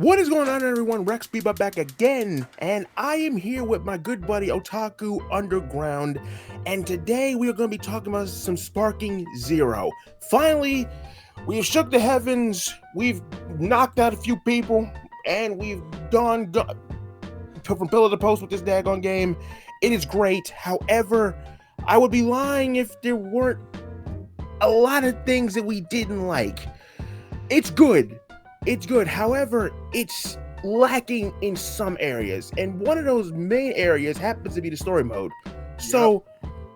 What is going on, everyone? RexBebop back again, and I am here with my good buddy Otaku Underground, and today we are going to be talking about some Sparking Zero. Finally, we've shook the heavens, we've knocked out a few people, and we've gone from pillar to post with this daggone game. It is great. However, I would be lying if there weren't a lot of things that we didn't like. It's good. It's good. However, it's lacking in some areas. And one of those main areas happens to be the story mode. So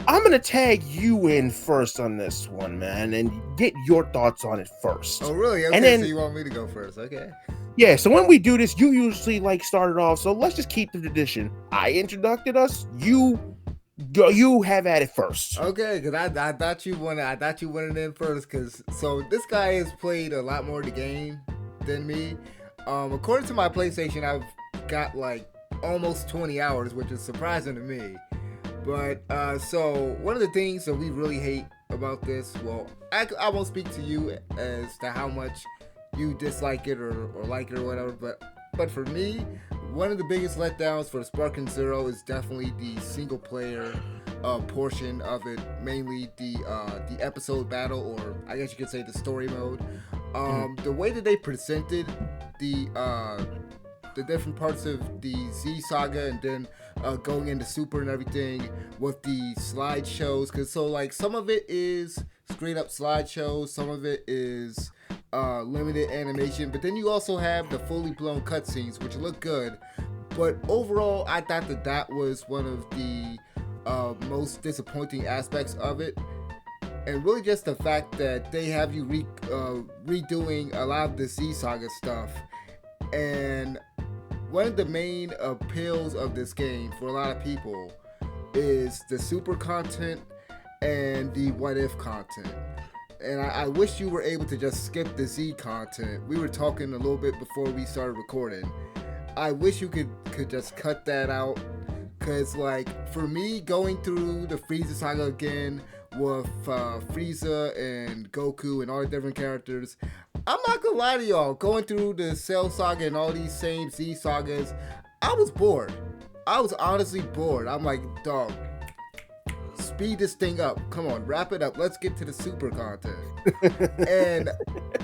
I'm going to tag you in first on this one, man, and get your thoughts on it first. Oh, really? Okay, and then, so you want me to go first. Okay. Yeah, so when we do this, you usually start it off. So let's just keep the tradition. I introduced us. You have at it first. Okay, because I thought you wanted in first. Because so this guy has played a lot more of the game than me. According to my PlayStation, I've got like almost 20 hours, which is surprising to me. But so one of the things that we really hate about this, well, I won't speak to you as to how much you dislike it or like it or whatever, but for me, one of the biggest letdowns for Sparking Zero is definitely the single player portion of it, mainly the episode battle, or I guess you could say the story mode. The way that they presented the different parts of the Z Saga, and then going into Super and everything with the slideshows, because so like some of it is straight up slideshows, some of it is limited animation, but then you also have the fully blown cutscenes, which look good. But overall, I thought that was one of the most disappointing aspects of it, and really just the fact that they have you redoing a lot of the Z Saga stuff. And one of the main appeals of this game for a lot of people is the super content and the what if content. And I wish you were able to just skip the Z content. We were talking a little bit before we started recording. I wish you could just cut that out. Because, like, for me, going through the Frieza saga again with Frieza and Goku and all the different characters, I'm not gonna lie to y'all, going through the Cell saga and all these same Z sagas, I was bored. I was honestly bored. I'm like, dog, speed this thing up. Come on, wrap it up. Let's get to the super content. And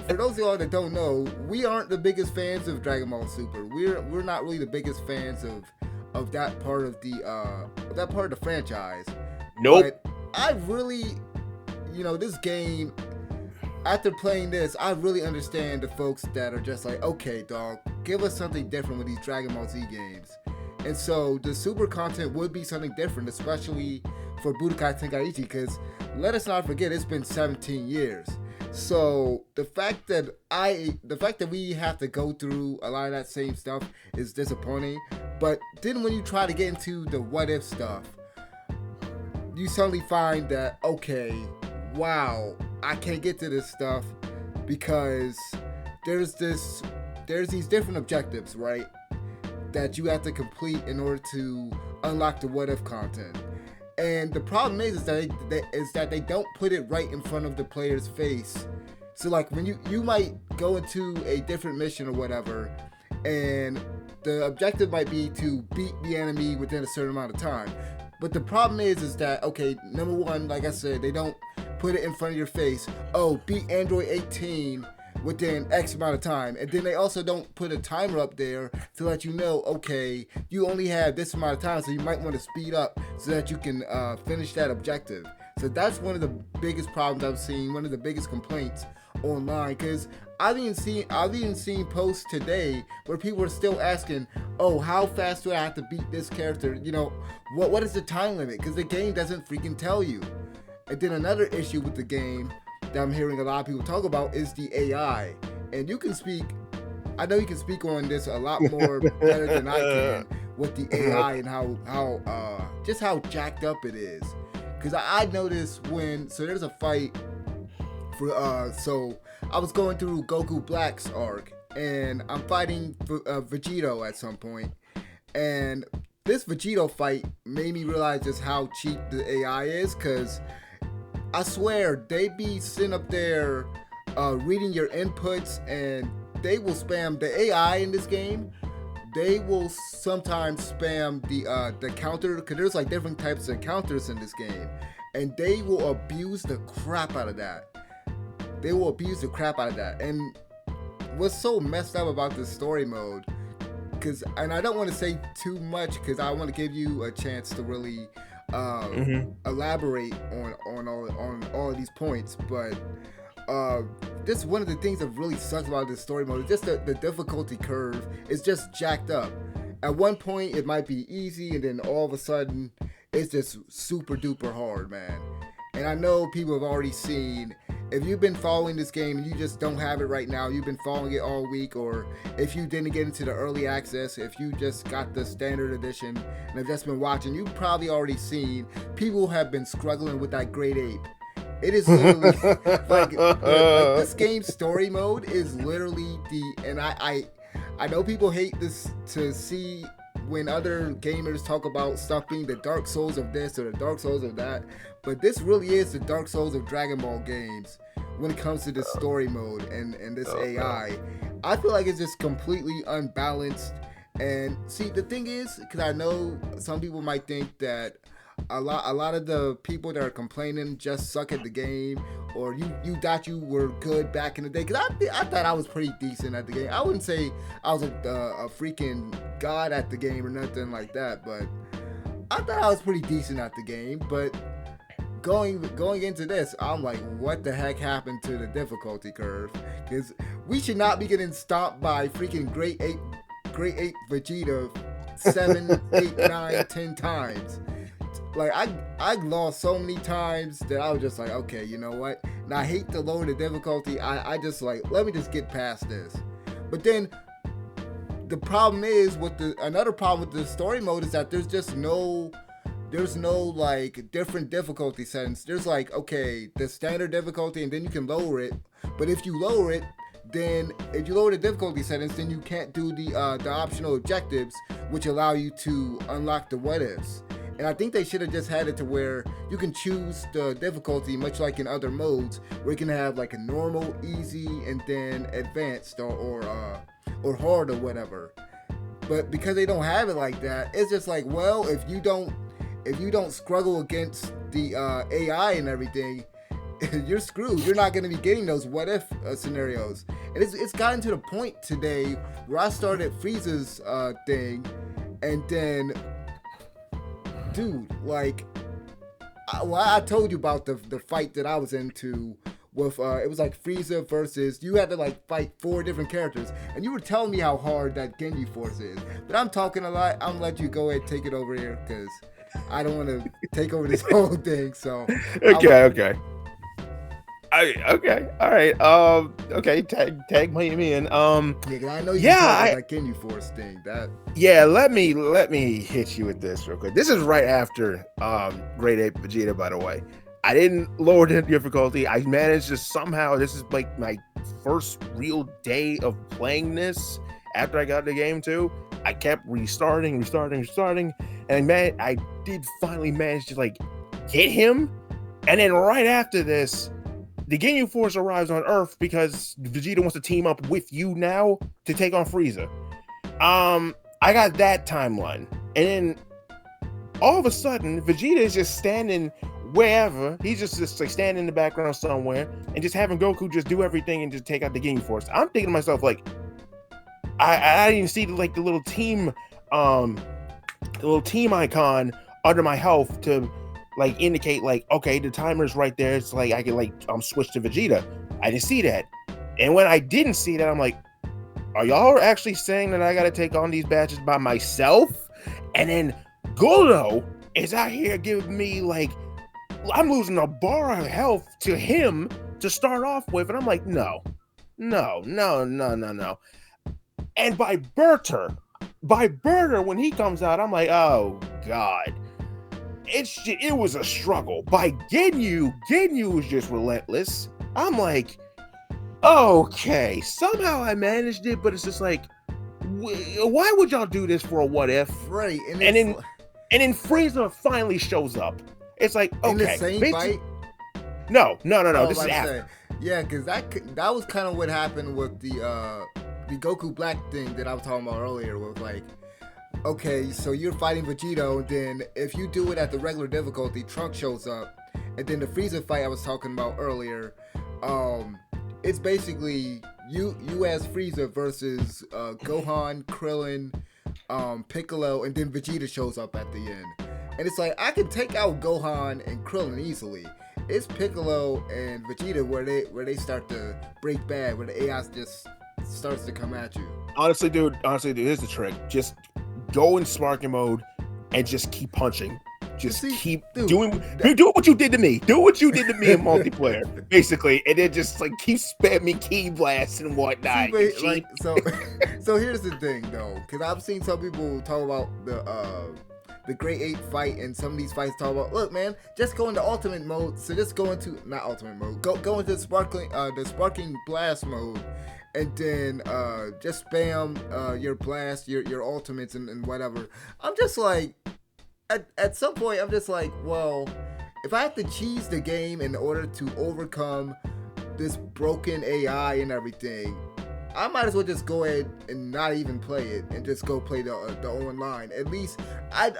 for those of y'all that don't know, we aren't the biggest fans of Dragon Ball Super. We're not really the biggest fans of that part of the franchise. Nope. But I really, this game, after playing this, I really understand the folks that are just like, okay, dog, give us something different with these Dragon Ball Z games. And so the super content would be something different, especially for Budokai Tenkaichi, because let us not forget, it's been 17 years. So the fact that we have to go through a lot of that same stuff is disappointing. But then when you try to get into the what if stuff, you suddenly find that, okay, wow, I can't get to this stuff because there's these different objectives, right, that you have to complete in order to unlock the what if content. And the problem is that they don't put it right in front of the player's face. So like when you might go into a different mission or whatever, and the objective might be to beat the enemy within a certain amount of time. But the problem is that, okay, number one, like I said, they don't put it in front of your face. Oh, beat Android 18 within X amount of time. And then they also don't put a timer up there to let you know, okay, you only have this amount of time, so you might want to speed up so that you can finish that objective. So that's one of the biggest problems I've seen, one of the biggest complaints online, because I've even seen posts today where people are still asking, oh, how fast do I have to beat this character? What is the time limit? Because the game doesn't freaking tell you. And then another issue with the game that I'm hearing a lot of people talk about is the AI. And I know you can speak on this a lot more better than I can with the AI and how jacked up it is. Because I noticed there's a fight so I was going through Goku Black's arc, and I'm fighting Vegito at some point, and this Vegito fight made me realize just how cheap the AI is, because I swear they be sitting up there reading your inputs and they will spam the AI in this game. They will sometimes spam the counter, because there's like different types of counters in this game, and they will abuse the crap out of that. They will abuse the crap out of that. And what's so messed up about this story mode, and I don't want to say too much because I want to give you a chance to really elaborate on all of these points, but just one of the things that really sucks about this story mode is just the difficulty curve is just jacked up. At one point it might be easy, and then all of a sudden it's just super duper hard, man. And I know people have already seen, if you've been following this game and you just don't have it right now, you've been following it all week, or if you didn't get into the early access, if you just got the standard edition and have just been watching, you've probably already seen people have been struggling with that Great Ape. It is literally like this game's story mode is literally and I know people hate this to see when other gamers talk about stuff being the Dark Souls of this or the Dark Souls of that, but this really is the Dark Souls of Dragon Ball games when it comes to this story mode and this AI. I feel like it's just completely unbalanced. And see, the thing is, because I know some people might think that a lot of the people that are complaining just suck at the game, or you thought you were good back in the day. Because I thought I was pretty decent at the game. I wouldn't say I was a freaking god at the game or nothing like that, but I thought I was pretty decent at the game. But going into this, I'm like, what the heck happened to the difficulty curve? Because we should not be getting stopped by freaking Great Ape Vegeta 7, 8, 9, 10 times. Like, I lost so many times that I was just like, okay, you know what? And I hate to lower the difficulty. I just like, let me just get past this. But then the problem is another problem with the story mode is that there's no like different difficulty settings. There's like, okay, the standard difficulty, and then you can lower it. But if you lower it, then if you lower the difficulty settings, then you can't do the optional objectives, which allow you to unlock the what ifs. And I think they should have just had it to where you can choose the difficulty, much like in other modes, where you can have like a normal, easy, and then advanced or hard or whatever. But because they don't have it like that, it's just like, well, if you don't struggle against the AI and everything, you're screwed. You're not going to be getting those what if scenarios. And it's gotten to the point today where I started Frieza's thing, and then, dude, like, I told you about the fight that I was into with, it was like Frieza versus, you had to like fight 4 different characters, and you were telling me how hard that Genji Force is. But I'm talking a lot. I'm gonna let you go ahead and take it over here, because I don't want to take over this whole thing. So okay. Okay, all right. Okay, tag me in. Yeah, I know you about that Genji Force thing. Yeah, let me hit you with this real quick. This is right after Great Ape Vegeta, by the way. I didn't lower the difficulty. I managed to somehow. This is like my first real day of playing this after I got the game too. I kept restarting, and I did finally manage to like get him. And then right after this, the Ginyu Force arrives on Earth because Vegeta wants to team up with you now to take on Frieza. I got that timeline, and then all of a sudden, Vegeta is just standing wherever. He's just like standing in the background somewhere, and just having Goku just do everything and just take out the Ginyu Force. I'm thinking to myself, like, I didn't even see like the little team icon under my health to like indicate like, okay, the timer's right there. It's like I can like switch to Vegeta. I didn't see that. And when I didn't see that, I'm like, are y'all actually saying that I gotta take on these badges by myself? And then Goro is out here giving me like, I'm losing a bar of health to him to start off with, and I'm like, no. And by Berter, when he comes out, I'm like, oh god. It was a struggle. By Ginyu was just relentless. I'm like, okay, somehow I managed it, but it's just like, why would y'all do this for a what if? Right, and then Frieza finally shows up. It's like, okay, in the same fight? No. This is after. Yeah, because that was kind of what happened with the the Goku Black thing that I was talking about earlier was like, okay, so you're fighting Vegito, and then if you do it at the regular difficulty, Trunks shows up, and then the Frieza fight I was talking about earlier, it's basically you as Frieza versus Gohan, Krillin, Piccolo, and then Vegeta shows up at the end. And it's like, I can take out Gohan and Krillin easily. It's Piccolo and Vegeta where they start to break bad, where the AI just starts to come at you. Honestly, dude, here's the trick. Just go in sparking mode and just keep punching. Just keep doing what you did to me. Do what you did to me in multiplayer, basically, and then just like keep spamming key blasts and whatnot. So here's the thing, though, because I've seen some people talk about the Great 8 fight, and some of these fights talk about, look, man, just go into ultimate mode. So just go into not ultimate mode, go into the sparking blast mode, and then just spam your blast, your ultimates, and whatever. I'm just like, at some point, I'm just like, well, if I have to cheese the game in order to overcome this broken AI and everything, I might as well just go ahead and not even play it and just go play the online. At least I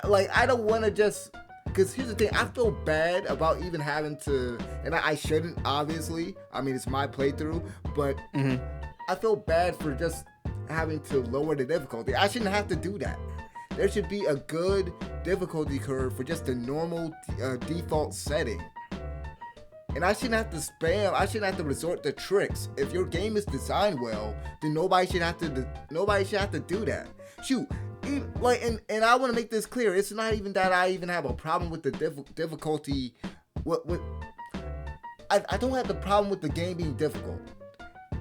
don't want to just, because here's the thing, I feel bad about even having to, and I shouldn't, obviously. I mean, it's my playthrough, but I feel bad for just having to lower the difficulty. I shouldn't have to do that. There should be a good difficulty curve for just the normal default setting. And I shouldn't have to spam. I shouldn't have to resort to tricks. If your game is designed well, then nobody should have to do that. Shoot, and I want to make this clear. It's not even that I even have a problem with the difficulty. I don't have the problem with the game being difficult.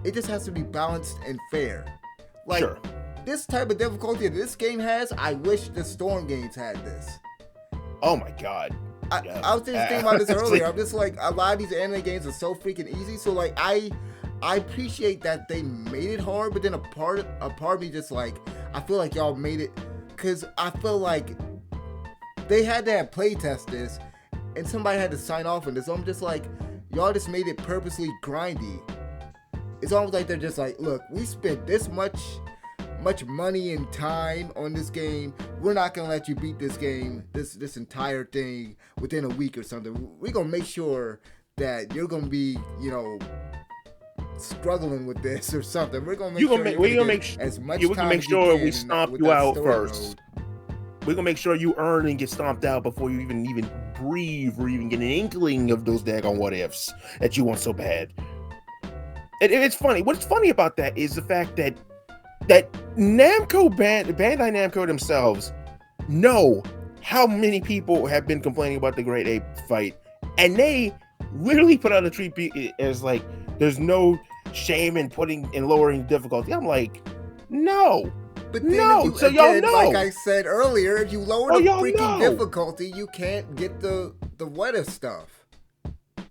It just has to be balanced and fair. Like, sure. This type of difficulty that this game has, I wish the Storm games had this. Oh my god. I was just thinking about this earlier. I'm just like, a lot of these anime games are so freaking easy. So like, I appreciate that they made it hard, but then a part of me just like, I feel like y'all made it, because I feel like they had to have playtest this, and somebody had to sign off on this. So I'm just like, y'all just made it purposely grindy. It's almost like they're just like, look, we spent this much money and time on this game. We're not gonna let you beat this game, this entire thing within a week or something. We're gonna make sure that you're gonna be, struggling with this or something. We're gonna make sure we stomp you out first. We're gonna make sure you earn and get stomped out before you even breathe or even get an inkling of those daggone what ifs that you want so bad. And it's funny. What's funny about that is the fact that Namco Bandai Namco themselves know how many people have been complaining about the Great Ape fight, and they literally put out a tweet as like, "There's no shame in lowering difficulty." I'm like, no, but then no. So y'all know, like I said earlier, if you lower the freaking difficulty, you can't get the what if stuff.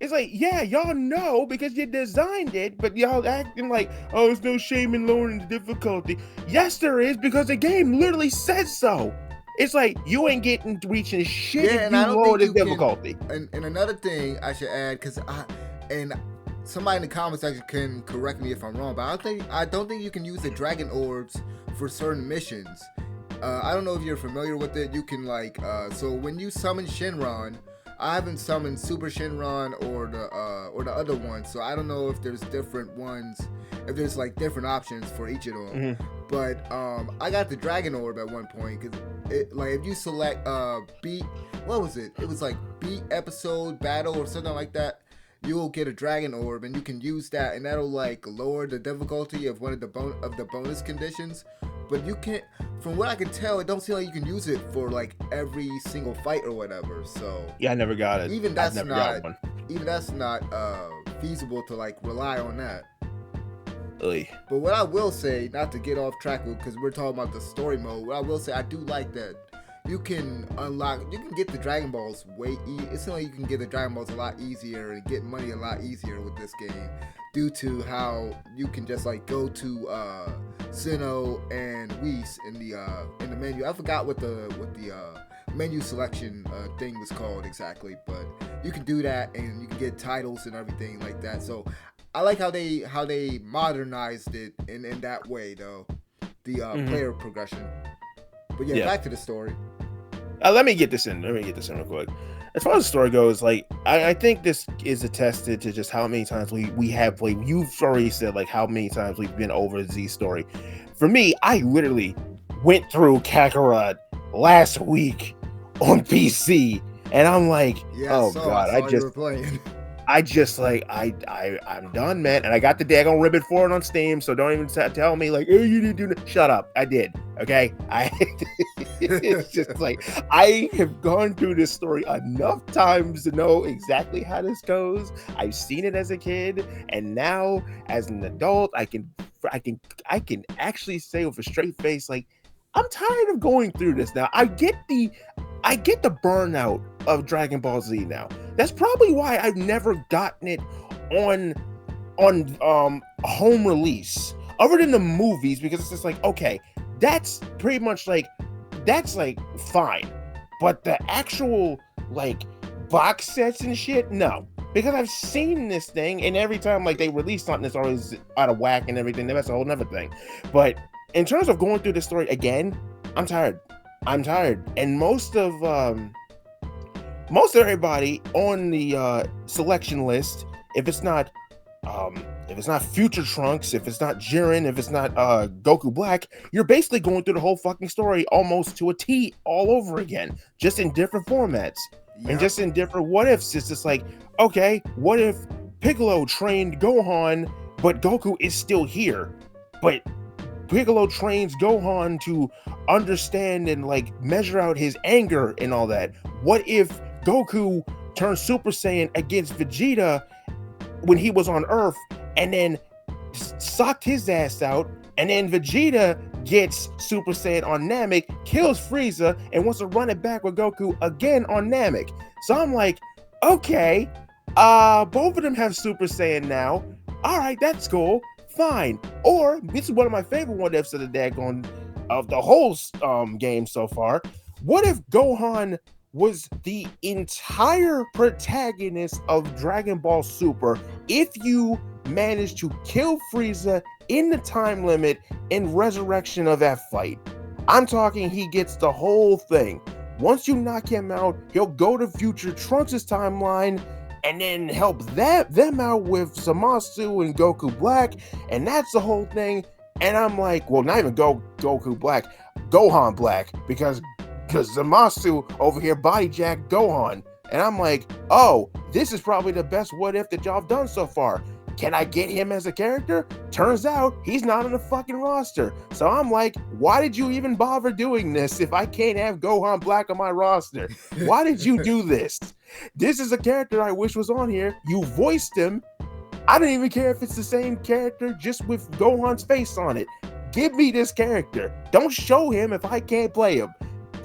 It's like, yeah, y'all know because you designed it, but y'all acting like, oh, there's no shame in lowering the difficulty. Yes, there is, because the game literally says so. It's like, you ain't reaching shit if you lower the difficulty. And another thing I should add, because somebody in the comment section can correct me if I'm wrong, but I don't think you can use the Dragon Orbs for certain missions. I don't know if you're familiar with it. You can so when you summon Shenron, I haven't summoned Super Shenron or the other ones, so I don't know if there's different ones, if there's like different options for each of them. But I got the Dragon Orb at one point, because if you select beat, what was it? It was like beat episode battle or something like that. You'll get a Dragon Orb, and you can use that, and that'll like lower the difficulty of one of the bonus conditions. But you can't, from what I can tell, it don't seem like you can use it for like every single fight or whatever. So yeah, I never got it. Even that's not feasible to like rely on that. Oy. But what I will say, not to get off track, because we're talking about the story mode, what I will say, I do like that you can get the Dragon Balls it seems like you can get the Dragon Balls a lot easier and get money a lot easier with this game, due to how you can just like go to Sinnoh and Whis in the menu. I forgot what the menu selection thing was called exactly, but you can do that and you can get titles and everything like that. So I like how they modernized it in that way though, the Mhm. player progression. But yeah, Yeah. back to the story. Let me get this in. Let me get this in real quick. As far as the story goes, like I think this is attested to just how many times we have played. You've already said like how many times we've been over the Z story. For me, I literally went through Kakarot last week on PC, and I'm like, Yeah, oh I god, saw you were playing. I just like I'm done, man. And I got the daggone ribbon for it on Steam, so don't even tell me like, oh, you didn't do it. Shut up, I did. Okay, I. It's just like I have gone through this story enough times to know exactly how this goes. I've seen it as a kid, and now as an adult, I can I can actually say with a straight face, like, I'm tired of going through this now. I get the burnout of Dragon Ball Z now. That's probably why I've never gotten it on home release other than the movies, because it's just like, okay, that's pretty much like that's like fine. But the actual like box sets and shit, no. Because I've seen this thing, and every time like they release something that's always out of whack and everything, that's a whole nother thing. But in terms of going through the story again, I'm tired. I'm tired. And most everybody on the selection list, if it's not Future Trunks, if it's not Jiren, if it's not Goku Black, you're basically going through the whole fucking story almost to a T all over again, just in different formats and Yep. just in different what ifs. It's just like, okay, what if Piccolo trained Gohan, but Goku is still here, but Piccolo trains Gohan to understand and like measure out his anger and all that. What if Goku turned Super Saiyan against Vegeta when he was on Earth and then sucked his ass out, and then Vegeta gets Super Saiyan on Namek, kills Frieza, and wants to run it back with Goku again on Namek. So I'm like, okay, both of them have Super Saiyan now. All right, that's cool, fine. Or this is one of my favorite what ifs of the daggone of the whole game so far. What if Gohan was the entire protagonist of Dragon Ball Super if you managed to kill Frieza in the time limit in Resurrection of that fight? I'm talking he gets the whole thing. Once you knock him out, he'll go to Future Trunks' timeline and then help them out with Zamasu and Goku Black, and that's the whole thing. And I'm like, well, not even Goku Black, Gohan Black, because Zamasu over here body jack Gohan. And I'm like, oh, this is probably the best what if that y'all have done so far. Can I get him as a character? Turns out he's not on the fucking roster. So I'm like, why did you even bother doing this if I can't have Gohan Black on my roster? Why did you do this? This is a character I wish was on here. You voiced him. I don't even care if it's the same character, just with Gohan's face on it. Give me this character. Don't show him if I can't play him.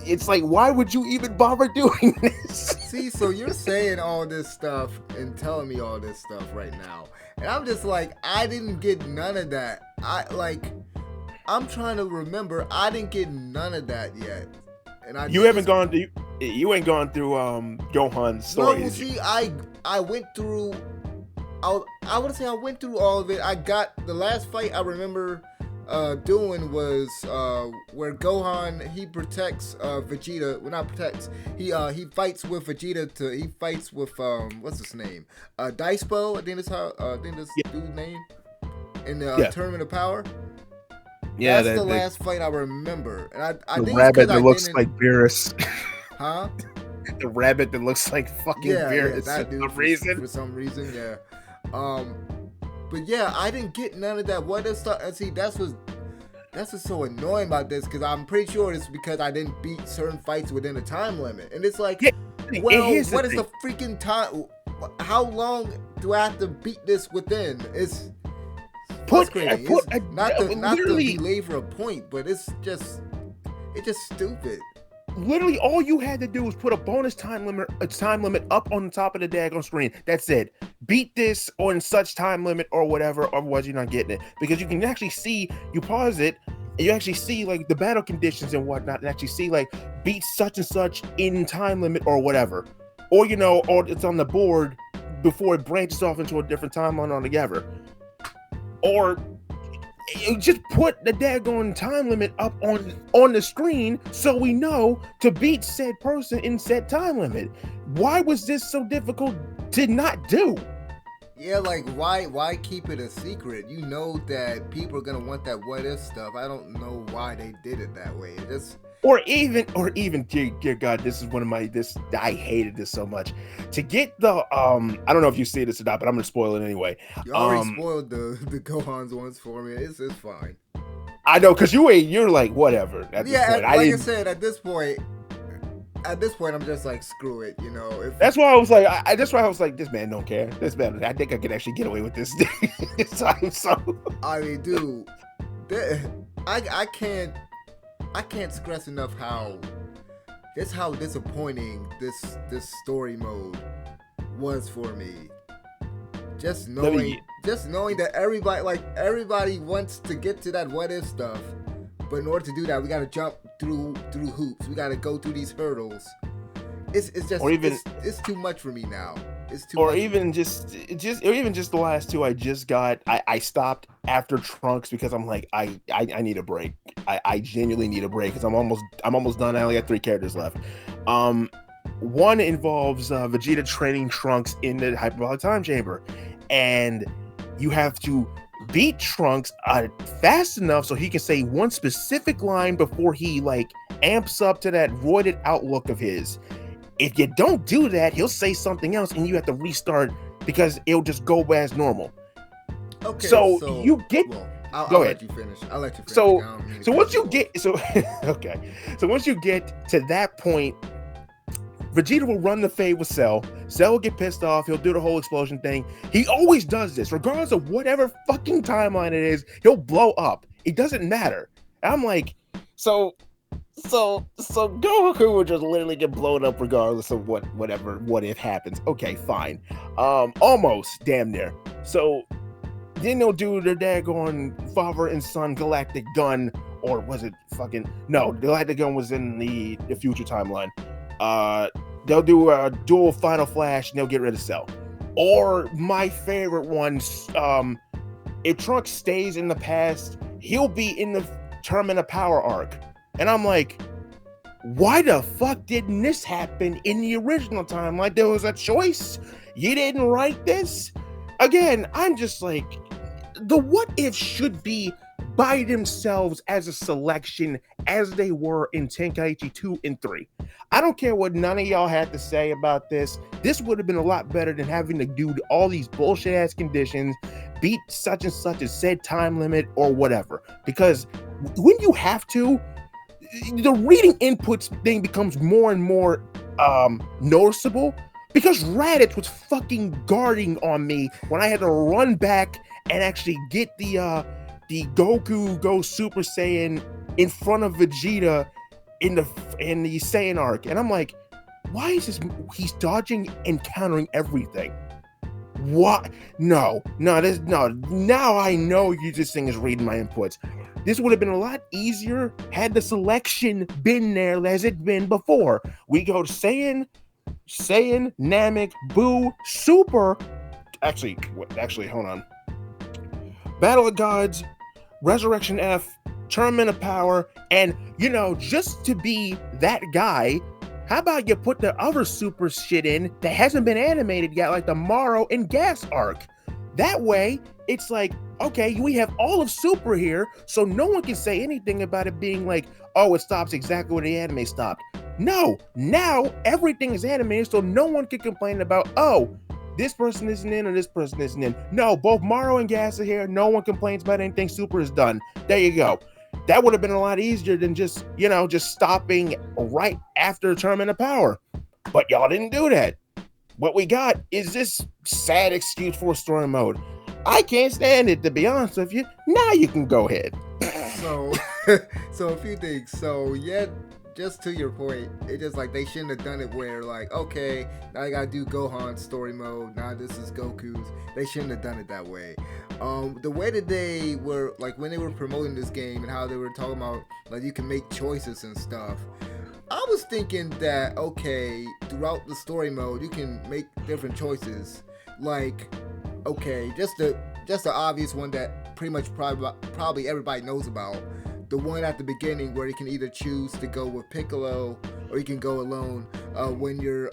It's like, why would you even bother doing this? See, so you're saying all this stuff and telling me all this stuff right now, and I'm just like, I didn't get none of that. I'm trying to remember, I didn't get none of that yet. And You ain't gone through Gohan's story. No, see, I went through. I would say I went through all of it. I got the last fight I remember doing was where Gohan, he protects Vegeta. Well, not protects. He fights with Vegeta. He fights with what's his name? Dicepo. I think that's how. I think that's dude's name in the Tournament of Power. Yeah, that's the last fight I remember. And I the think rabbit that looks like Beerus. Huh? The rabbit that looks like fucking Beerus that dude for some reason, yeah. But yeah, I didn't get none of that. What is stuff? And see, that's what's so annoying about this, because I'm pretty sure it's because I didn't beat certain fights within a time limit, and it's like, well, what is the freaking time? How long do I have to beat this within? It's frustrating. Not to belabor a point, but it's just stupid. Literally, all you had to do was put a bonus time limit up on the top of the daggone screen. That's it. Beat this on such time limit or whatever, otherwise you're not getting it. Because you can actually see, you pause it, and you actually see like the battle conditions and whatnot, and actually see like beat such and such in time limit or whatever. Or or it's on the board before it branches off into a different timeline altogether. Or just put the daggone time limit up on the screen so we know to beat said person in said time limit. Why was this so difficult to not do? Yeah, like why keep it a secret? You know that people are gonna want that what if stuff. I don't know why they did it that way. It just Or even, dear God, this is one of my I hated this so much. To get the I don't know if you see this or not, but I'm gonna spoil it anyway. you already spoiled the Gohan's ones for me. It's fine. I know, because you're like whatever at this point. Like I said, at this point, I'm just like screw it. You know, if that's why I was like, that's why I was like, this man don't care. This man, I think I could actually get away with this this time. So I mean, dude, I can't stress enough how disappointing this story mode was for me. Just knowing that everybody wants to get to that what if stuff, but in order to do that, we gotta jump through hoops. We gotta go through these hurdles. It's just it's too much for me now. It's too. Or much even just the last two I just got. I stopped after Trunks because I'm like I need a break. I genuinely need a break because I'm almost done. I only got 3 characters left. One involves Vegeta training Trunks in the hyperbolic time chamber, and you have to beat Trunks fast enough so he can say one specific line before he like amps up to that roided outlook of his. If you don't do that, he'll say something else and you have to restart because it'll just go as normal. Okay, so you get I'll let you finish. I'll let you finish. So once you get okay. So once you get to that point, Vegeta will run the fade with Cell. Cell will get pissed off. He'll do the whole explosion thing. He always does this, regardless of whatever fucking timeline it is. He'll blow up. It doesn't matter. And I'm like, so Goku will just literally get blown up regardless of what if happens. Okay, fine. Almost damn near. So then they'll do their daggone father and son galactic gun, or was it fucking no? The galactic gun was in the future timeline. They'll do a dual Final Flash and they'll get rid of Cell. Or my favorite ones, if Trunks stays in the past, he'll be in the Termina Power arc. And I'm like, why the fuck didn't this happen in the original time? Like there was a choice. You didn't write this? Again, I'm just like, the what if should be by themselves as a selection as they were in Tenkaichi 2 and 3. I don't care what none of y'all had to say about this. This would have been a lot better than having to do all these bullshit ass conditions, beat such and such as said time limit or whatever. Because when you have to, the reading inputs thing becomes more and more noticeable because Raditz was fucking guarding on me when I had to run back and actually get the Goku Go Super Saiyan in front of Vegeta in the Saiyan arc, and I'm like, why is this? He's dodging and countering everything. What? No. Now I know this thing is reading my inputs. This would have been a lot easier had the selection been there as it's been before. We go to Saiyan, Namek, Buu, Super. Actually, hold on. Battle of Gods, Resurrection F, Tournament of Power, and just to be that guy, how about you put the other super shit in that hasn't been animated yet, like the Morrow and Gas arc? That way, it's like, okay, we have all of Super here, so no one can say anything about it being like, oh, it stops exactly where the anime stopped. No, now everything is animated, so no one can complain about, oh, this person isn't in or this person isn't in. No, both Morrow and Gas are here. No one complains about anything Super is done. There you go. That would have been a lot easier than just stopping right after Tournament of Power. But y'all didn't do that. What we got is this sad excuse for story mode. I can't stand it, to be honest with you. Now you can go ahead. So a few things. So yeah, just to your point, it's just like they shouldn't have done it where like, okay, now I gotta do Gohan's story mode. Now this is Goku's. They shouldn't have done it that way. The way that they were like when they were promoting this game and how they were talking about like you can make choices and stuff. I was thinking that okay, throughout the story mode you can make different choices. Like, okay, just the obvious one that pretty much probably everybody knows about. The one at the beginning where you can either choose to go with Piccolo or you can go alone. When you're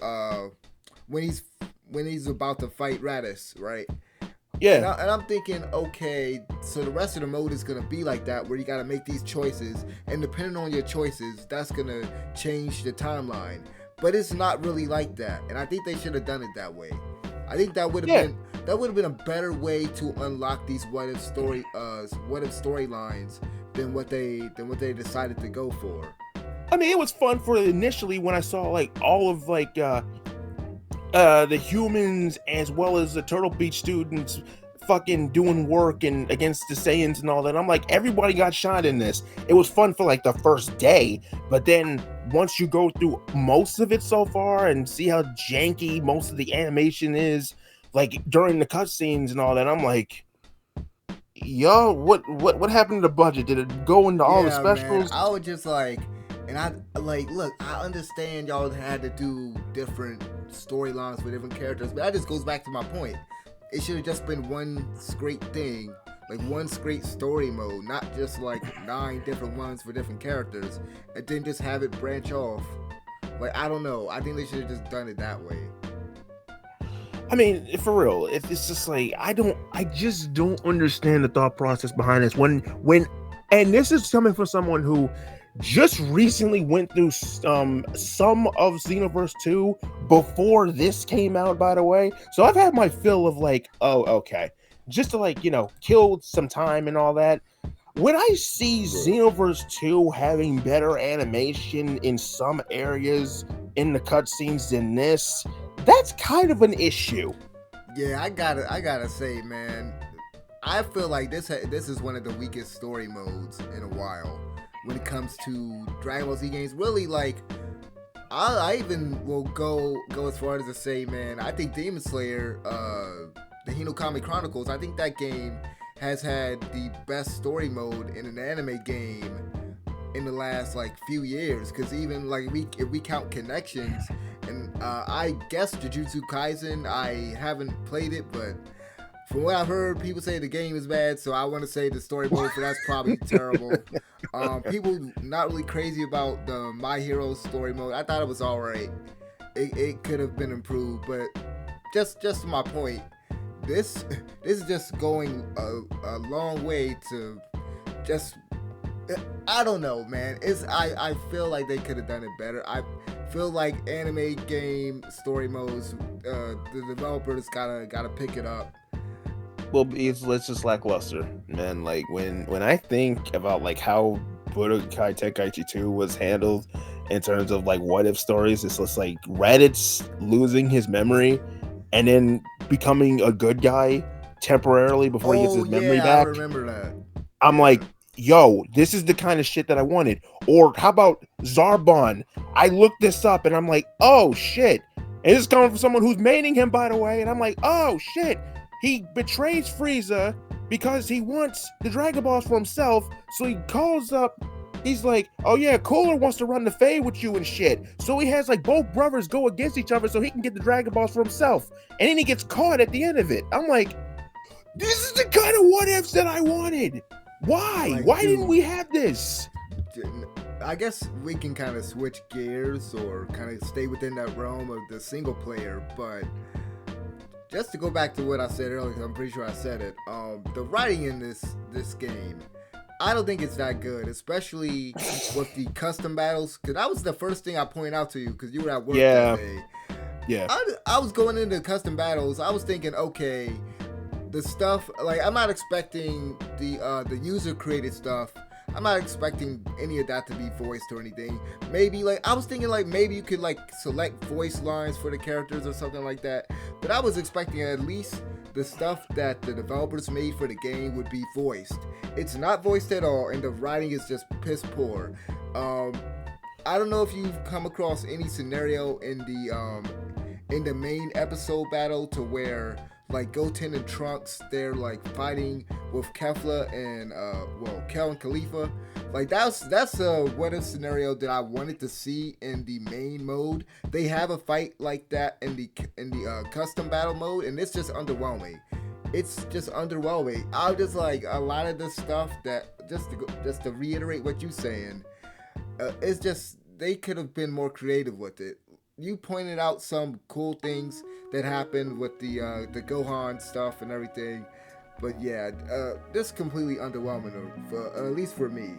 when he's when he's about to fight Raditz, right? And, Yeah, I'm thinking, okay, so the rest of the mode is gonna be like that, where you gotta make these choices, and depending on your choices, that's gonna change the timeline. But it's not really like that, and I think they should have done it that way. I think yeah. that would have been a better way to unlock these what if storylines than what they decided to go for. I mean, it was fun for initially when I saw like all of like the humans as well as the Turtle Beach students fucking doing work and against the Saiyans and all that. I'm like, everybody got shot in this. It was fun for like the first day, but then once you go through most of it so far and see how janky most of the animation is, like during the cutscenes and all that, I'm like, yo, what happened to the budget? Did it go into all the Yeah, man. specials? I was just like, and I like, look, I understand y'all had to do different storylines for different characters, but that just goes back to my point. It should have just been one straight thing, like one straight story mode, not just like 9 different ones for different characters, and then just have it branch off. Like, I don't know. I think they should have just done it that way. I mean, for real, it's just like I just don't understand the thought process behind this. And this is coming from someone who just recently went through some of Xenoverse 2 before this came out, by the way. So I've had my fill of like, oh, okay, just to like kill some time and all that. When I see Xenoverse 2 having better animation in some areas in the cutscenes than this, that's kind of an issue. Yeah, I gotta say, man, I feel like this is one of the weakest story modes in a while when it comes to Dragon Ball Z games. Really, like, I even will go as far as to say, man, I think Demon Slayer, the Hinokami Chronicles, I think that game has had the best story mode in an anime game in the last like few years. Because even like if we count connections, and I guess Jujutsu Kaisen, I haven't played it, but from what I've heard, people say the game is bad, so I want to say the story mode for that's probably terrible. People not really crazy about the My Hero story mode. I thought it was alright. It could have been improved, but just to my point, this is just going a long way to just, I don't know, man. I feel like they could have done it better. I feel like anime game story modes, the developers gotta pick it up. Well, it's just lackluster, man. Like when I think about like how Budokai Tenkaichi 2 was handled in terms of like what if stories, it's just like Raditz losing his memory and then becoming a good guy temporarily before he gets Oh his memory yeah, I back. remember that. I'm Yeah. like, yo, this is the kind of shit that I wanted. Or how about Zarbon? I looked this up and I'm like, oh shit. And this is coming from someone who's maining him, by the way. And I'm like, oh shit. He betrays Frieza because he wants the Dragon Balls for himself. So he calls up. He's like, oh yeah, Cooler wants to run the Fade with you and shit. So he has like both brothers go against each other so he can get the Dragon Balls for himself. And then he gets caught at the end of it. I'm like, this is the kind of what ifs that I wanted. Why? Like, Why dude, didn't we have this? I guess we can kind of switch gears or kind of stay within that realm of the single player, but just to go back to what I said earlier, because I'm pretty sure I said it, the writing in this game, I don't think it's that good, especially with the custom battles, because that was the first thing I pointed out to you, because you were at work that day. Yeah. I was going into custom battles, I was thinking, okay, the stuff, like, I'm not expecting the user created stuff. I'm not expecting any of that to be voiced or anything. Maybe, like, I was thinking, like, maybe you could, like, select voice lines for the characters or something like that. But I was expecting at least the stuff that the developers made for the game would be voiced. It's not voiced at all, and the writing is just piss poor. I don't know if you've come across any scenario in the main episode battle to where, like Goten and Trunks, they're like fighting with Kefla and Kel and Khalifa. Like that's a what if scenario that I wanted to see in the main mode. They have a fight like that in the custom battle mode, and it's just underwhelming. It's just underwhelming. I just like a lot of the stuff that just to reiterate what you're saying. It's just they could have been more creative with it. You pointed out some cool things that happened with the Gohan stuff and everything, but yeah, this completely underwhelming for at least for me.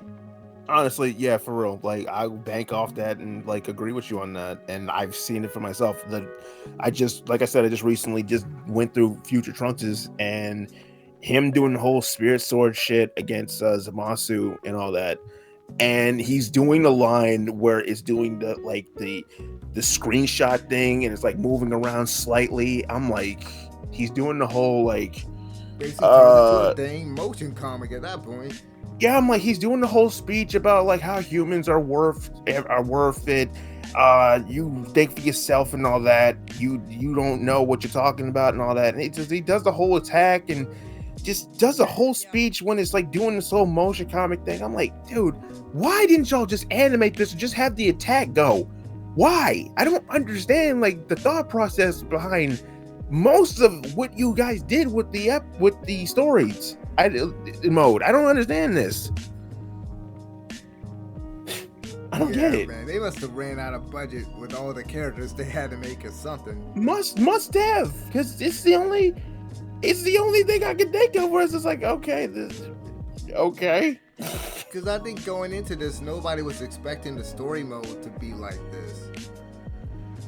Honestly, yeah, for real. Like I bank off that and like agree with you on that. And I've seen it for myself. I just like I said, I just recently just went through Future Trunks and him doing the whole Spirit Sword shit against Zamasu and all that. And he's doing the line where it's doing the screenshot thing and it's like moving around slightly. I'm like, he's doing the whole like basically turns into a thing motion comic at that point. Yeah, I'm like, he's doing the whole speech about like how humans are worth it. You think for yourself and all that. You don't know what you're talking about and all that. And he does the whole attack and just does the whole speech when it's like doing this whole motion comic thing. I'm like, dude, why didn't y'all just animate this and just have the attack go? Why? I don't understand like the thought process behind most of what you guys did with the stories. Mode. I don't understand this. I don't get it. Man, they must have ran out of budget with all the characters they had to make or something. Must have, because it's the only thing I can think of where it's just like, okay. Because I think going into this, nobody was expecting the story mode to be like this.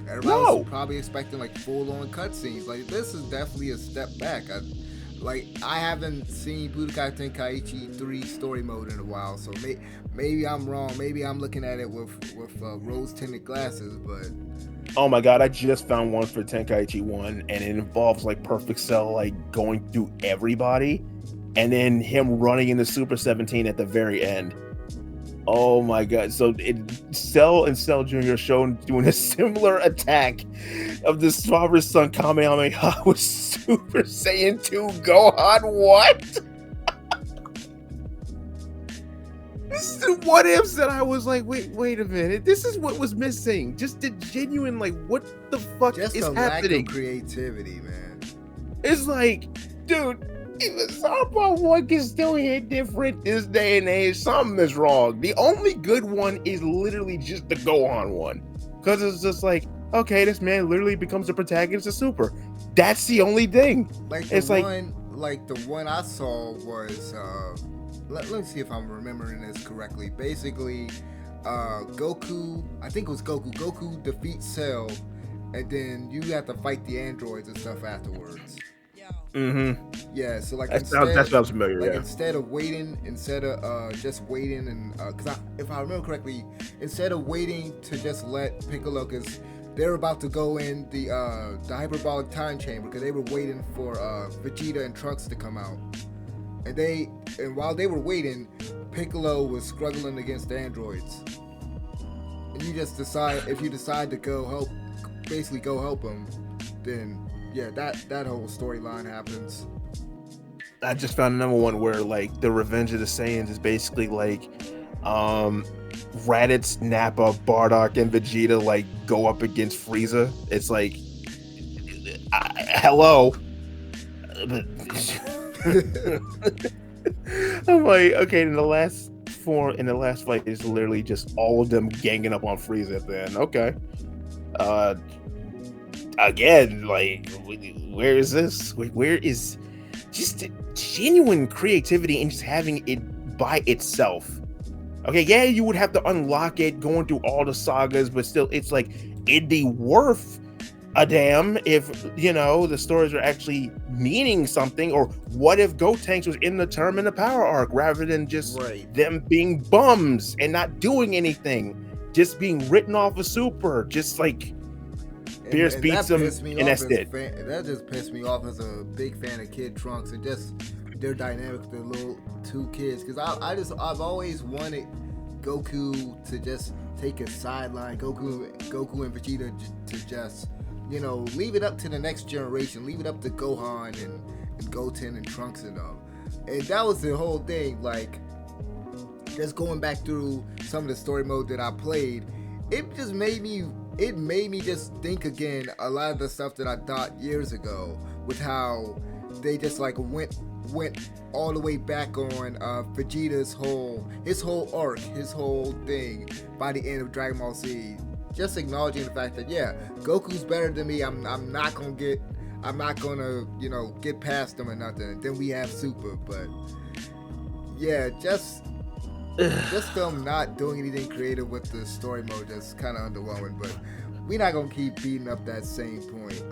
Everybody was probably expecting like full-on cutscenes. Like this is definitely a step back. I haven't seen Budokai Tenkaichi 3 story mode in a while, so maybe I'm wrong. Maybe I'm looking at it with rose-tinted glasses, but... Oh my god, I just found one for Tenkaichi 1, and it involves like Perfect Cell like going through everybody, and then him running into Super 17 at the very end. Oh my god. So Cell and Cell Jr. shown doing a similar attack of the father's son Kamehameha with Super Saiyan 2 Gohan. What? This is what ifs that I was like, wait a minute. This is what was missing. Just the genuine, like, what the fuck just is a happening? Lack of creativity, man. It's like, dude, even Softball 1 can still hit different this day and age. Something is wrong. The only good one is literally just the Gohan one. Because it's just like, okay, this man literally becomes the protagonist of Super. That's the only thing. Like the one I saw was let me see if I'm remembering this correctly. Basically, Goku, I think it was Goku defeats Cell, and then you have to fight the androids and stuff afterwards. Mm-hmm. Yeah, so like that sounds familiar. Like yeah. instead of just waiting and because if I remember correctly, instead of waiting to just let Piccolo, because they're about to go in the hyperbolic time chamber because they were waiting for Vegeta and Trunks to come out, and while they were waiting, Piccolo was struggling against the androids, and you just decide if you decide to go help him, then. Yeah, that whole storyline happens. I just found another one where like the Revenge of the Saiyans is basically like Raditz, Nappa, Bardock, and Vegeta like go up against Frieza. It's like hello. I'm like, okay, in the last fight is literally just all of them ganging up on Frieza at the end. Okay. Again, like, where is this? Where is just genuine creativity and just having it by itself? Okay, yeah, you would have to unlock it going through all the sagas, but still, it's like it'd be worth a damn if the stories are actually meaning something. Or what if Gotenks was in the term in the power arc rather than just them being bums and not doing anything, just being written off of Super, just like. Pierce beats him, and that's it. That just pissed me off as a big fan of Kid Trunks and just their dynamic with the little two kids. Because I've always wanted Goku to just take a sideline, Goku and Vegeta to just leave it up to the next generation. Leave it up to Gohan and Goten and Trunks and them. And that was the whole thing. Like, just going back through some of the story mode that I played, it just made me just think again a lot of the stuff that I thought years ago, with how they just like went all the way back on Vegeta's whole arc, his whole thing by the end of Dragon Ball Z. Just acknowledging the fact that Goku's better than me. I'm not gonna get past him or nothing. And then we have Super, but just them not doing anything creative with the story mode, just kind of underwhelming. But we're not gonna keep beating up that same point.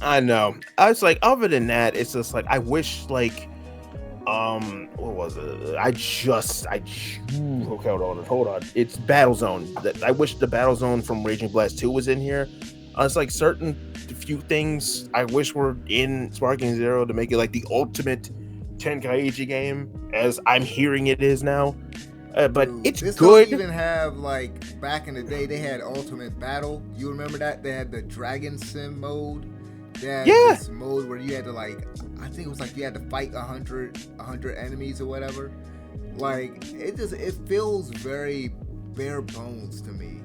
I know. I was like, other than that, it's just like I wish like what was it? Okay, hold on. It's Battle Zone. I wish the Battle Zone from Raging Blast 2 was in here. It's like certain few things I wish were in Sparking Zero to make it like the ultimate Tenkaichi game, as I'm hearing it is now. But it's this good. Don't even have, like, back in the day they had Ultimate Battle. You remember that? They had the Dragon Sim mode. They had this mode where you had to, like, I think it was like you had to fight 100 enemies or whatever. Like, it feels very bare bones to me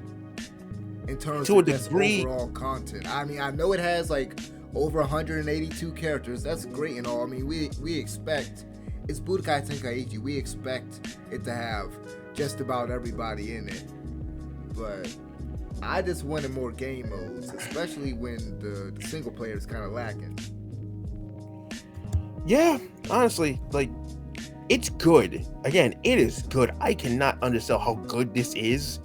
in terms of just overall content. I mean, I know it has like over 182 characters. That's great and all. I mean, we expect, it's Budokai Tenkaichi. We expect it to have just about everybody in it. But I just wanted more game modes, especially when the single player is kind of lacking. Yeah, honestly, like, it's good. Again, it is good. I cannot undersell how good this is,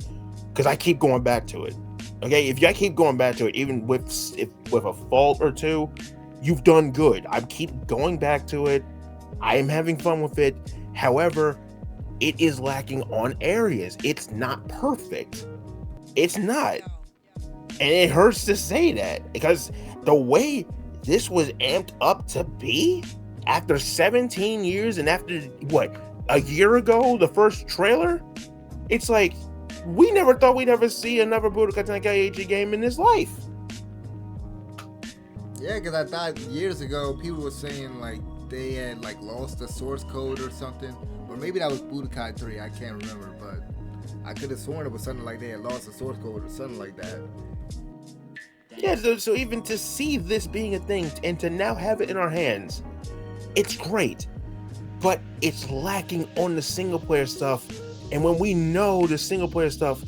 because I keep going back to it. Okay, if I keep going back to it, even with a fault or two, you've done good. I keep going back to it. I am having fun with it. However, it is lacking on areas. It's not perfect. It's not. And it hurts to say that, because the way this was amped up to be after 17 years and after, what, a year ago, the first trailer, it's like, we never thought we'd ever see another Budokai Tenkaichi game in his life. Yeah, because I thought years ago people were saying like they had like lost the source code or something, or maybe that was Budokai 3. I can't remember, but I could have sworn it was something like they had lost the source code or something like that. Yeah, so even to see this being a thing and to now have it in our hands, it's great, but it's lacking on the single player stuff. And when we know the single player stuff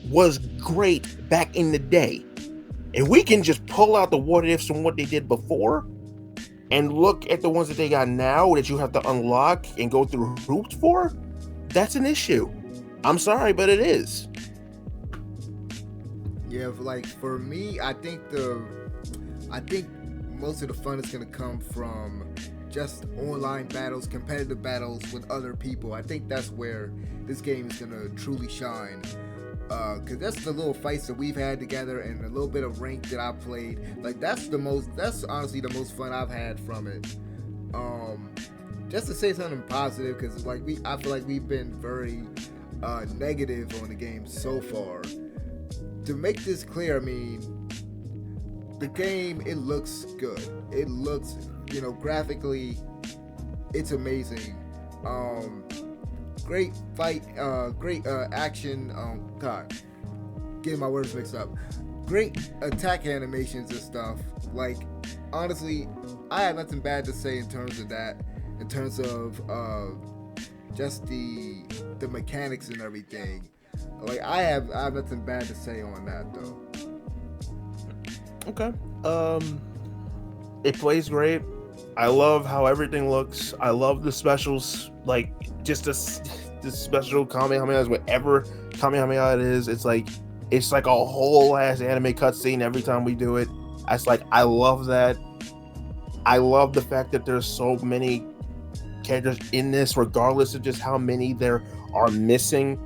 was great back in the day, and we can just pull out the what ifs from what they did before and look at the ones that they got now that you have to unlock and go through hoops for, that's an issue. I'm sorry, but it is. Yeah, like for me, I think most of the fun is gonna come from just online battles, competitive battles with other people. I think that's where this game is gonna truly shine. Cause that's the little fights that we've had together and a little bit of rank that I played. Like that's honestly the most fun I've had from it. Just to say something positive, cause like I feel like we've been very negative on the game so far. To make this clear, I mean, the game, it looks good. It looks, graphically, it's amazing. Great fight, great action. God, getting my words mixed up. Great attack animations and stuff. Like, honestly, I have nothing bad to say in terms of that. In terms of just the mechanics and everything. Like, I have nothing bad to say on that though. Okay. It plays great. I love how everything looks. I love the specials, like just the special Kamehameha, whatever Kamehameha it is. It's like a whole ass anime cutscene every time we do it. I love that. I love the fact that there's so many characters in this, regardless of just how many there are missing.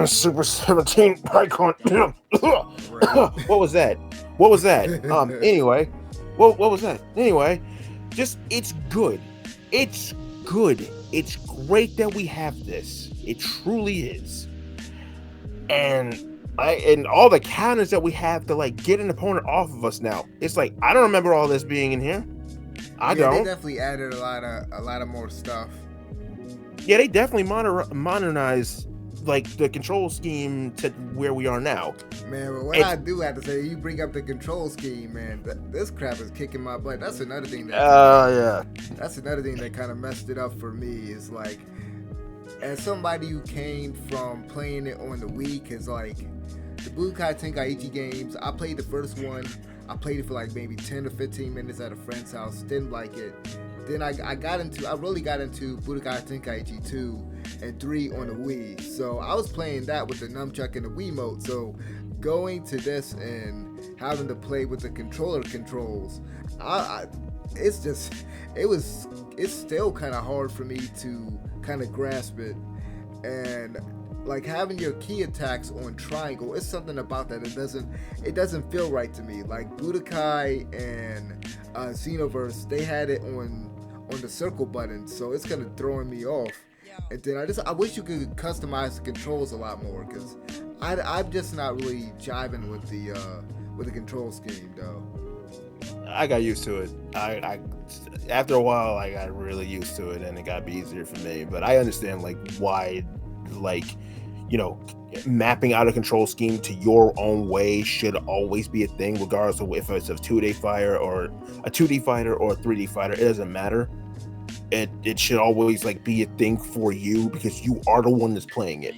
Super 17 icon. What was that? Anyway, what was that? Anyway, just it's good. It's good. It's great that we have this. It truly is. And And all the counters that we have to like get an opponent off of us now. It's like I don't remember all this being in here. I Yeah, they don't. definitely added a lot of more stuff. Yeah, they definitely modernized like the control scheme to where we are now. Man, but what It's I do have to say, you bring up the control scheme, man. This crap is kicking my butt. That's another thing that yeah. that's another thing that kind of messed it up for me. Is like, as somebody who came from playing it on the Wii, cause like the Budokai Tenkaichi games, I played the first one. I played it for like maybe 10 to 15 minutes at a friend's house. Didn't like it. Then I really got into Budokai Tenkaichi 2 and 3 on the Wii. So I was playing that with the nunchuck and the Wiimote. So going to this and having to play with the controller controls, it's just it's still kind of hard for me to kind of grasp it. And like having your key attacks on triangle, it's something about that it doesn't feel right to me. Like Budokai and Xenoverse, they had it on the circle button, so it's kind of throwing me off. And then I wish you could customize the controls a lot more, because I'm just not really jiving with the control scheme though. I got used to it. I after a while I got really used to it and it got easier for me. But I understand like why like mapping out a control scheme to your own way should always be a thing, regardless of if it's a 2D fighter or a 2D fighter or a 3D fighter. It doesn't matter. It should always like be a thing for you because you are the one that's playing it.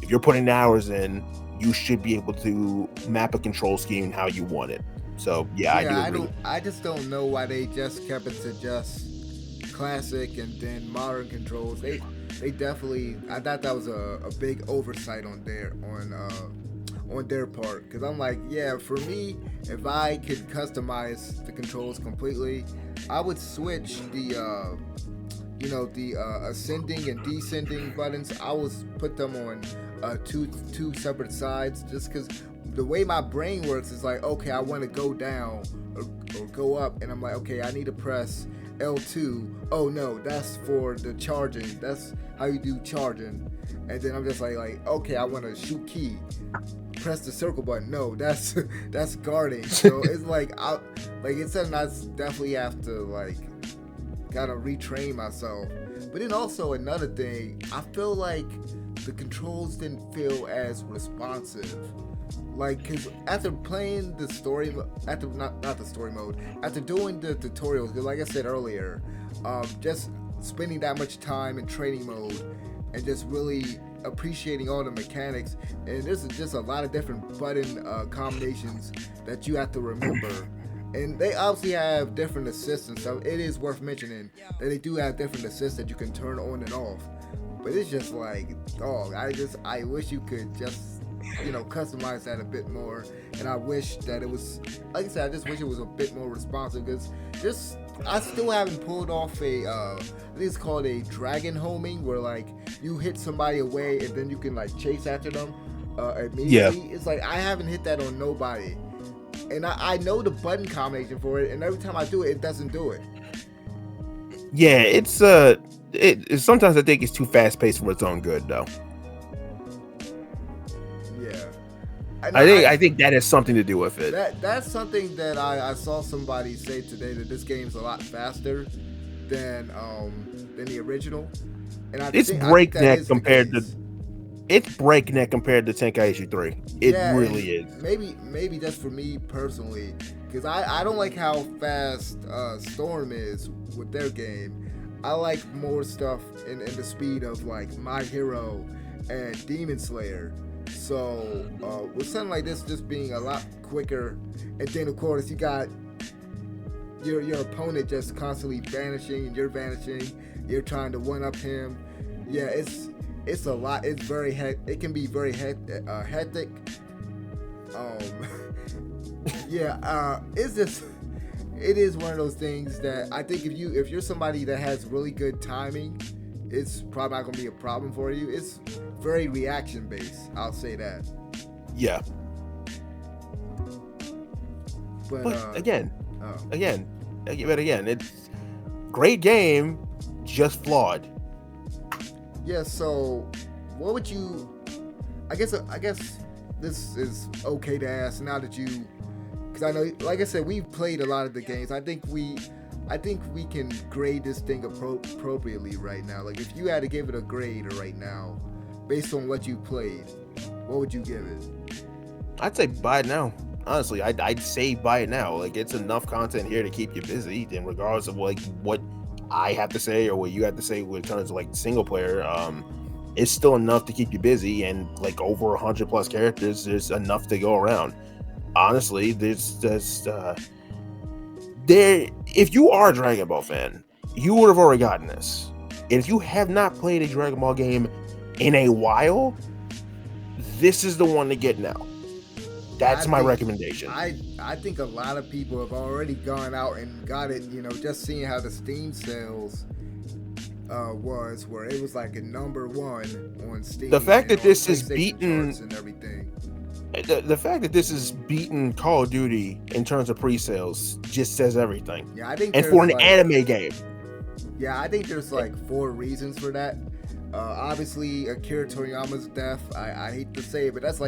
If you're putting hours in, you should be able to map a control scheme how you want it. So yeah, I do agree. I just don't know why they just kept it to just classic and then modern controls. They definitely, I thought that was a big oversight on their part, because I'm like, yeah, for me, if I could customize the controls completely, I would switch the ascending and descending buttons. I would put them on two separate sides, just because the way my brain works is like, okay, I want to go down or go up, and I'm like, okay, I need to press L2. Oh no, that's for the charging. That's how you do charging. And then I'm just like okay, I want to shoot key. Press the circle button. No, that's guarding. So it's like it's something I definitely have to like kind of retrain myself. But then also another thing, I feel like the controls didn't feel as responsive. Like, cause after playing the story, not the story mode, after doing the tutorials, cause like I said earlier, just spending that much time in training mode and just really appreciating all the mechanics, and there's just a lot of different button combinations that you have to remember. And they obviously have different assists, so it is worth mentioning that they do have different assists that you can turn on and off. But it's just like, dog, I wish you could just customize that a bit more. And I wish that it was, like I said, I just wish it was a bit more responsive, because I still haven't pulled off I think it's called a dragon homing, where like you hit somebody away and then you can like chase after them immediately. It's like I haven't hit that on nobody, and I know the button combination for it, and every time I do it, it doesn't do it. Yeah, it's sometimes I think it's too fast paced for its own good though. Yeah. I think that has something to do with it. That's something that I saw somebody say today, that this game's a lot faster than the original. And it's breakneck compared to Tenkaichi 3. It really is. Maybe just for me personally, because I don't like how fast Storm is with their game. I like more stuff in the speed of like My Hero and Demon Slayer. So with something like this just being a lot quicker, and then of course you got your opponent just constantly vanishing and you're vanishing, you're trying to one up him. Yeah, it's a lot. It's very it can be very hectic. It's just, it is one of those things that I think if you're somebody that has really good timing, it's probably not gonna be a problem for you. It's very reaction based, I'll say that. Yeah. But again, it's great game, just flawed. Yeah. So, what would you? I guess this is okay to ask now that you, because I know, like I said, we've played a lot of the games. I think we can grade this thing appropriately right now. Like if you had to give it a grade right now, based on what you played, what would you give it? I'd say buy it now. Honestly, I'd say buy it now. Like it's enough content here to keep you busy, and regardless of like what I have to say or what you have to say when it comes to like single player, it's still enough to keep you busy, and like over 100 plus characters, there's enough to go around. Honestly, there's just there. If you are a Dragon Ball fan, you would have already gotten this. And if you have not played a Dragon Ball game in a while, this is the one to get now. That's my recommendation. I think a lot of people have already gone out and got it. You know, just seeing how the Steam sales was, where it was like a #1 on Steam. The fact that this is beaten and everything. The fact that this is beaten Call of Duty in terms of pre-sales just says everything. Yeah, I think. And for an anime game. Yeah, I think there's like 4 reasons for that. Obviously, Akira Toriyama's death. I hate to say it, but that's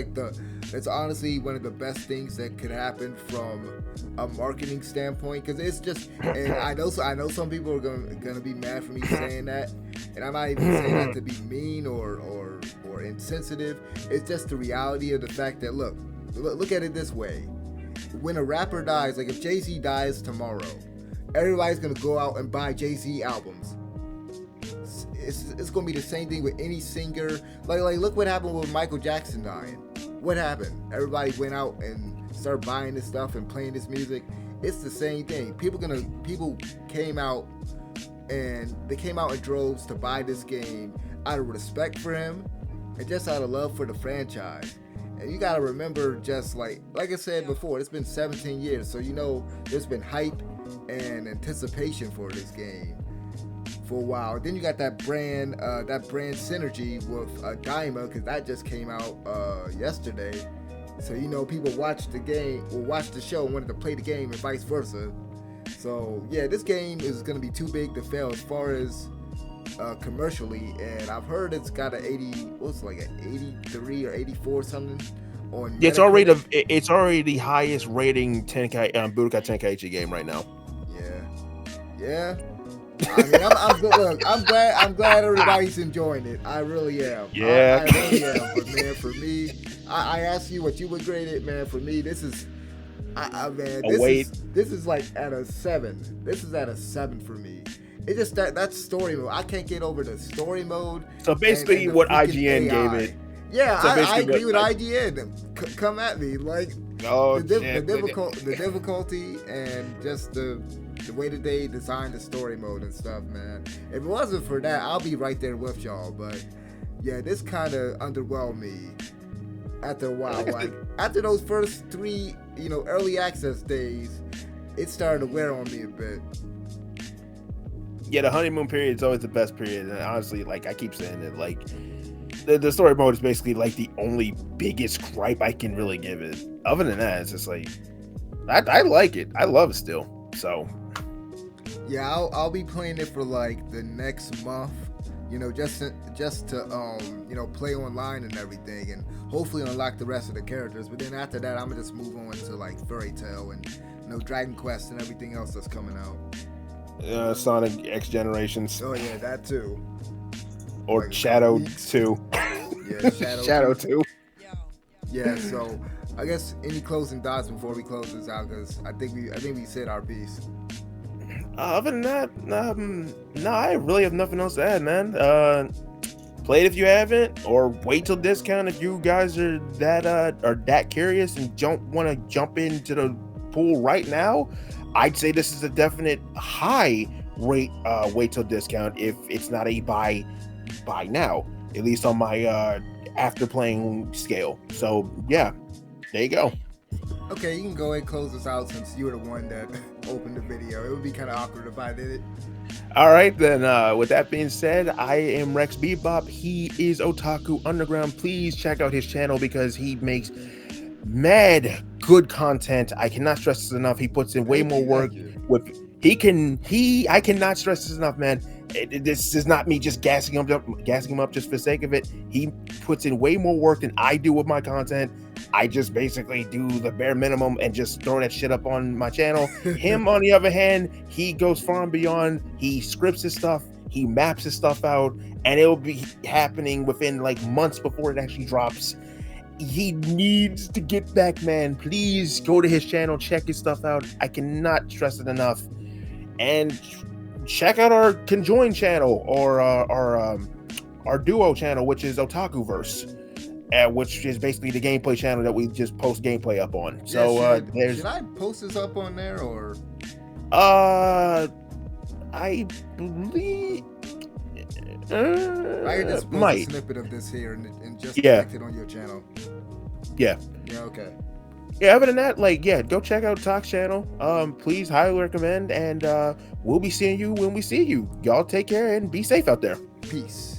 honestly one of the best things that could happen from a marketing standpoint. Because it's just, and I know some people are gonna be mad for me saying that, and I'm not even saying that to be mean or insensitive. It's just the reality of the fact that look at it this way: when a rapper dies, like if Jay-Z dies tomorrow, everybody's gonna go out and buy Jay-Z albums. It's gonna be the same thing with any singer. Like look what happened with Michael Jackson dying. What happened? Everybody went out and started buying this stuff and playing this music. It's the same thing. People came out, and they came out in droves to buy this game out of respect for him and just out of love for the franchise. And you gotta remember, just like I said before, it's been 17 years, so you know there's been hype and anticipation for this game for a while. Then you got that brand synergy with Daima, because that just came out yesterday. So you know people watched the game or watched the show and wanted to play the game, and vice versa. So yeah, this game is gonna be too big to fail as far as commercially, and I've heard it's got an 83 or 84 something on. It's already the highest rating Budokai Tenkaichi game right now. Yeah. I mean, I'm glad everybody's enjoying it. I really am. Yeah. I really am. But man, for me, I asked you what you would grade it, man. For me, this is, this is like at a 7. This is at a 7 for me. It's just that story mode. I can't get over the story mode. So basically, and what IGN AI. gave it. Yeah, so I agree with IGN. Come at me, like the difficulty and just the way that they designed the story mode and stuff, man. If it wasn't for that, I'll be right there with y'all. But yeah, this kind of underwhelmed me after a while. Like after those first 3, early access days, it started to wear on me a bit. Yeah, the honeymoon period is always the best period, and honestly, like I keep saying it, like the story mode is basically like the only biggest gripe I can really give it. Other than that, it's just like I like it. I love it still. So yeah, I'll be playing it for like the next month, just to play online and everything, and hopefully unlock the rest of the characters. But then after that, I'm gonna just move on to like Fairy Tail and Dragon Quest and everything else that's coming out. Sonic X Generations. Oh yeah, that too. Or like Shadow 2. Yeah, Shadow 2. Yeah, so I guess any closing thoughts before we close this out, because I think we said our piece. Other than that, no, I really have nothing else to add, man. Play it if you haven't, or wait till discount if you guys are that curious and don't want to jump into the pool right now. I'd say this is a definite high rate wait till discount if it's not a buy now, at least on my after playing scale. So yeah, there you go. Okay, you can go ahead and close this out since you were the one that opened the video. It would be kind of awkward if I did it. All right, then with that being said, I am RexBebop. He is Otaku Underground. Please check out his channel because he makes mad good content. I cannot stress this enough. He puts in way more work I cannot stress this enough, man. This is not me just gassing him up just for the sake of it. He puts in way more work than I do with my content. I just basically do the bare minimum and just throw that shit up on my channel. Him, on the other hand, he goes far and beyond. He scripts his stuff, he maps his stuff out, and it'll be happening within like months before it actually drops. He needs to get back, man. Please go to his channel, check his stuff out. I cannot stress it enough. And check out our conjoined channel, or our duo channel, which is Otakuverse. Which is basically the gameplay channel that we just post gameplay up on. So should I post this up on there, or I believe I can just post a snippet of this here and just connect it on your channel. Yeah, okay. Yeah, other than that, like, go check out Talk's channel. Please highly recommend, and we'll be seeing you when we see you. Y'all take care and be safe out there. Peace.